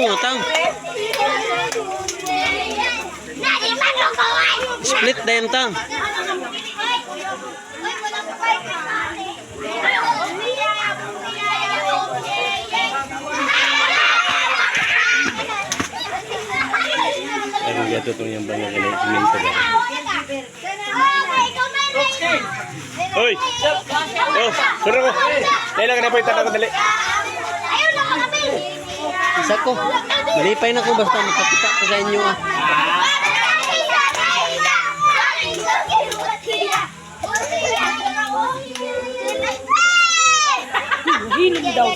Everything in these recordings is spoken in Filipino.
nga tang. Split din tang. Ay, gato to yung bangga kay simento ba. Hoy. Oh, sura ko. Kailangan na po itanong ko dali. Isa ko. Malipay na ko basta makapita ko sa inyo ah. Hilom daw.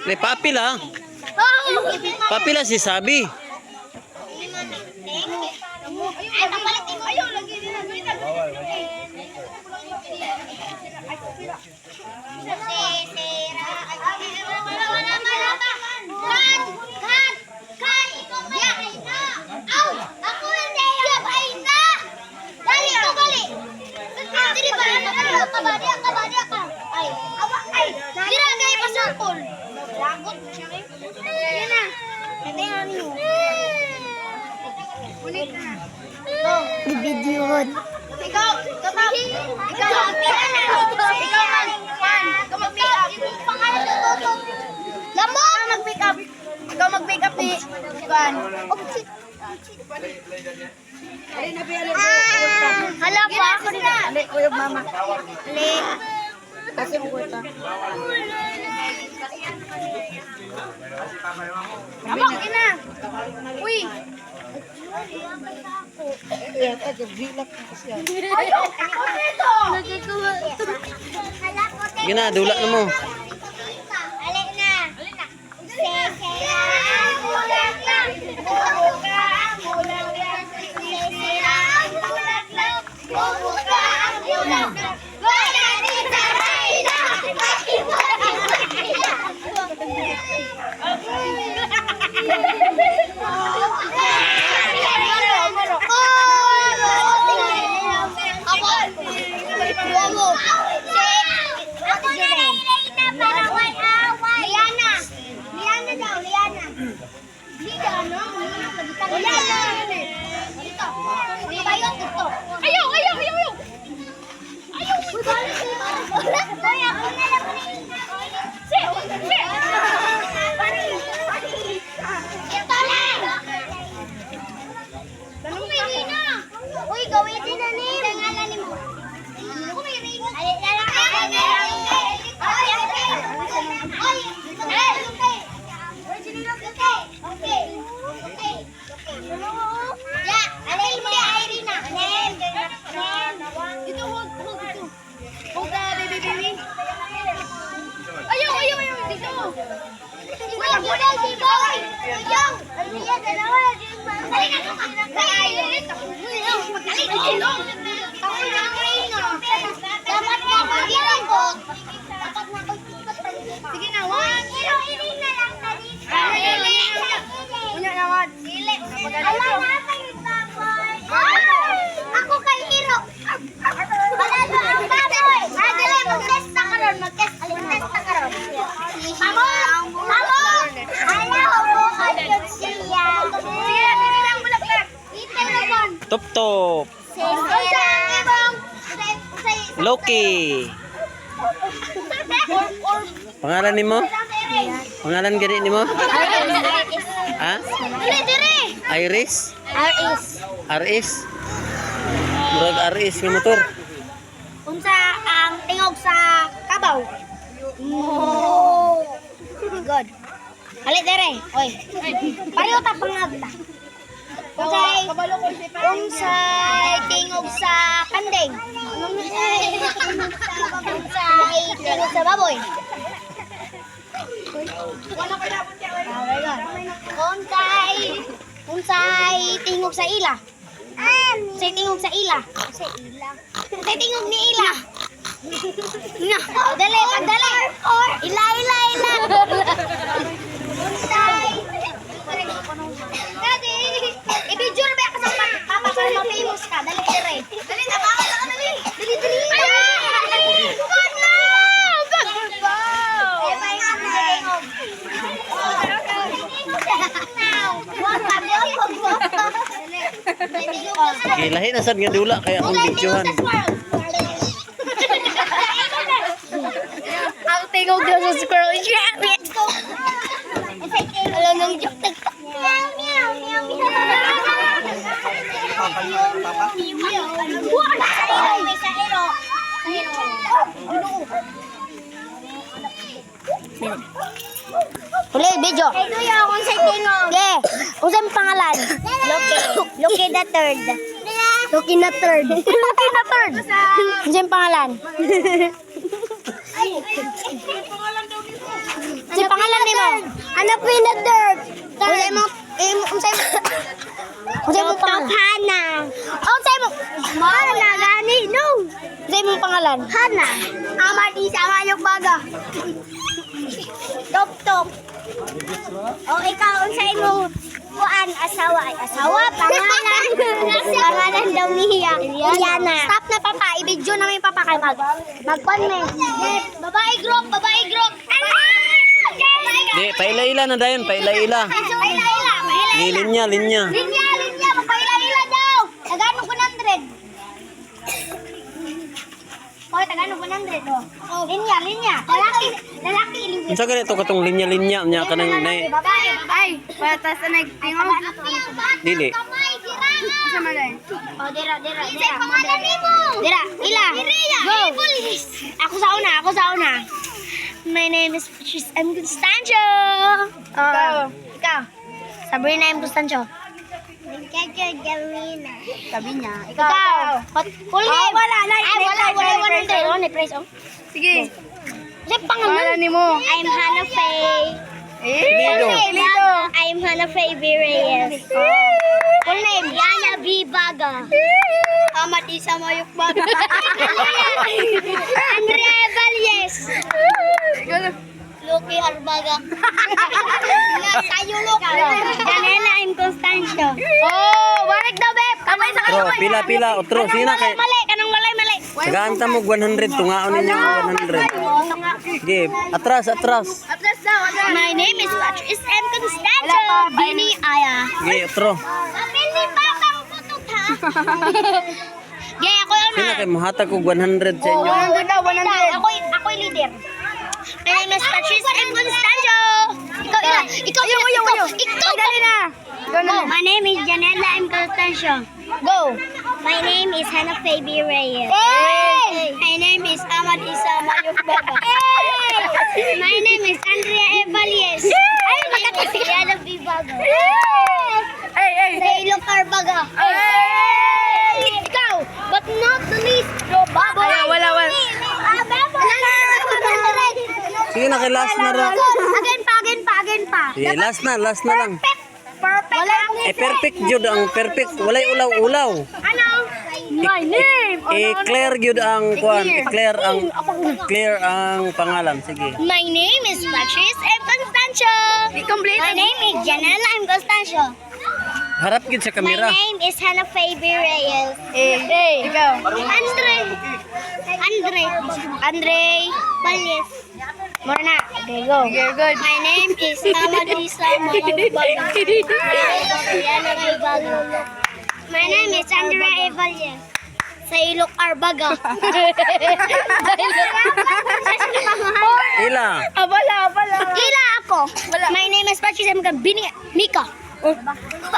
May papila. Papila si Sabi. Bibidyoon. Ikaw mag-make up ni Juan. Hala po ako rin. Ali, uyog mama. Ali. Kasi mo kuya. Abang, ina. Uy. Gina, dula na mo. Alik na. Sige na, one. Punya naman. Ako kay Hiro. Panalo ang baboy. Adili mag-test ta karon, mag-test karon. Mamo. Ayaw mo kayo siya. Sige, dili lang bulaklak. Item naman. Top. Loki. Pangalan nimo? Pangalan gani nimo? Ha? Dili. Iris? Aris. Aris? Murag RS nga motor. Unsa ang tingog sa kabaw? No. Good. Ali dere. Oy. Pareho ta pangagta. Unsay tingog sa kandeng? Unsay tingog sa baboy? Unsay tingog sa ila? Unsay tingog sa ila? Unsay tingog ni ila? Na, dali, pagdali. Ila. Unsay. Dali. I-video na ba ka sa papa para ma-famous ka? Dali, dire. Dali na, baka na ka dali. Dali. Good na! Eh, may tingog. Sige, lahi na sad nga dula kaya akong videohan. Ang tingog daw sa squirrel. Alam nang joke. Uli, video. Unsay tingog? Ge, unsay pangalan? Loki the third. Loki the third. Unsay pangalan? Unsay pangalan nimo? Ano the third? Unsay mo pangalan? Hana. Unsay mo? Hana gani no. Unsay mo pangalan? Hana. Amadi sa mayok baga. Top. O ikaw unsay mo kuan asawa ay asawa pangalan. Pangalan daw niya. Iyana. Stop na papa, i-video na may papa kay magkuan me. Babae group. Di, paila-ila na dayon, paila-ila. Di, linya. Linya, magpaila-ila daw. Tagano 100. Hoy, tagano 100 oh. Linya. Lalaki linya. Unsa ganito katong linya-linya nya kanang nay. Babae. Ay, patas na nagtingog. Dili. Sa malay. Oh, dira. Isa pangalan nimo. Dira, ila. Go. Ako sa una. My name is Patrice M. Constancio. Ikaw. Sabrina M. Constancio. Sabi niya. Ikaw. Full name. Wala. Wala 100. Wala price oh. Sige. Sa pangalan Pangalan mo. I'm Hannah Faye. Lido. I'm Hannah Faye B. Reyes. Full name, Yaya B. Baga. Ahmad Isa Mayok Baga. Andrea Valles. Lucky Arbaga. Sayo Lucky. Janela M. Constancio. Oh, balik daw, Beb. Kamay sa Otro, pila, otro. Sino kay? Mali. Tagaanta mo 100, tungaon ninyo ang 100. Sige, atras. Atras daw. My name is Patrice M. Constancio. Bini Aya. Sige, otro. Pili pa kang putok ha. Gaya ako yun Sino kay mahatag ko 100 sa inyo? 100 daw, 100. Ako'y leader. My name is Patrice M. Constancio. Ikaw. Dali na. Go na. My name is Janela M. Constancio. Go. My name is Hannah Faye B. Reyes. My name is Ahmad Isa Mayok Baga. My name is Andrea Evalies. My name is Yana B. Baga. Sa Ilong Arbaga. Ikaw, but not the least. Wala. Sige na, kay last na ra. Again pa. Sige, last na lang. Perfect. Perfect jud ang perfect. Walay ulaw-ulaw. Ano? My name. I-clear jud ang kuan. Clear ang pangalan. Sige. My name is Patrice M. Constancio. Complete. My name is Janela M. Constancio. Harap gid sa My kamera. name is Hannah Faye B. Reyes. Ikaw. Andre Valles. Morna. Okay, go. You're good. My name is Ahmad Isa Mayok Baga. My name is Andrea Evalies. Sa Ilok Arbaga. Ila. Abala. Ila ako. My name is Patrice M. Bini Mika.